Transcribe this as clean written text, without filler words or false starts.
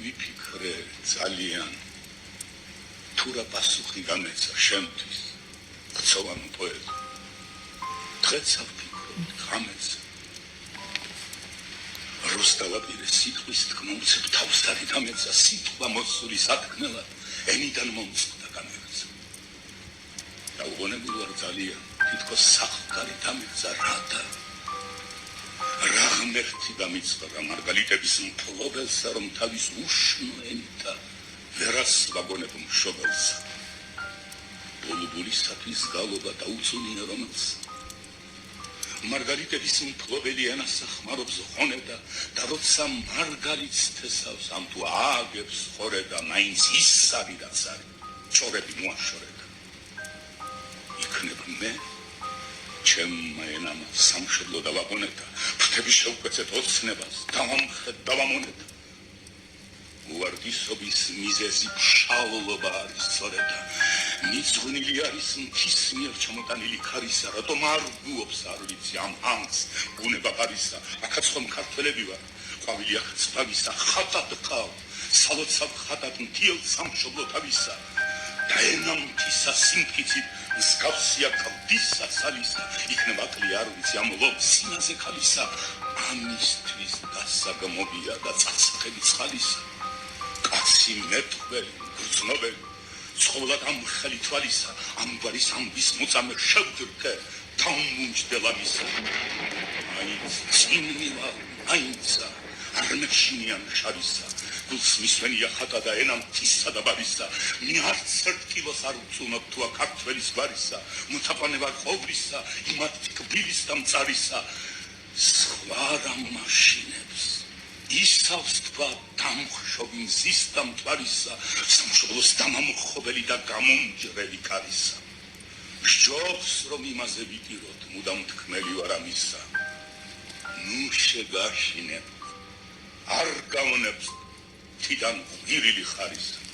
ვიფიქრე ძალიან თუ რა პასუხი გამეცა შემთვის გწოვანო პოეტ დღეც ავფიქრობ გამეცა რუსთავაპირე სიტყვის თქმულცებ თავს დარი დამეცა სიტყვა მოსული სათქმელად ენიდან მომწყდა გამეცა დაუგონებული ვარ ძალიან თითქოს სახკარი დამეცა რადა რა ღმერთი დამიწყდა მარგალიტების მფლობელსა რომ თავის უშნო ენითა ვერას ვაგონებ მშობელსა ბულბულისათვის გალობა დაუწუნია რომელს მარგალიტების მფლობელი ენას ხმარობს ხონედა და როცა მარგალიტს თესავს ამ თუ ააგებს ხორედა მაინც ის სარი რაც არის ჩორები მოაშორედა იქნებ მე ჩემმა ენამ სამშობლო დავაგონედა ფრთები შევკვეცეთ ოცნებას დავამონედა უვარდისობის მიზეზი ფშავლობა არის სწორედა მიწვნილი არის მთის მიერ ჩამოტანილი ქარისა რატომ არ გუობს არ ვიცი ამ ამს ბუნება პარისა აქაც ხომ ქართველები ვარ ყვავილი აქაც თავისა ხატად ყავ სალოცავ ხატად მთიელ სამშობლო თავისა და ენა მთისა სიმხიცით მსგავსია კლდისა სალისა იქნება აკლი არ ვიცი ამ ლოცინაზე ქალისა ამისთვის დასაგმობია და წარსახელი ცხალისა კაცი მეტყველი გრძნობელი ცხოვლად ამ ხელი თვალისა ამგვარის ამბის მოწამე შევდრკე თავმუნჯდელამისა აინც წინმილა აინცა არნაშინიან შარისა გულს მისვენია ხატა და ენა მთისა და ბარისა მე არც ერთ კილოს არ ვწუნობ თუა ქართველის გვარისა მოთაყვანე ვარ ყოვლისა იმათ თკბილის და მწარისა სხვა რა მაშინებს ისავს თქვა დამხშობი მზის და მტვარისა სამშობლოს დამამხობელი და გამომჯრელი კარისა მსჯობს რომ იმაზე ვიტიროთ მუდამ თქმელი ვარ ამისა ნუ შეგაშინებ არ გავნებს თიდან ღირილი ხარისა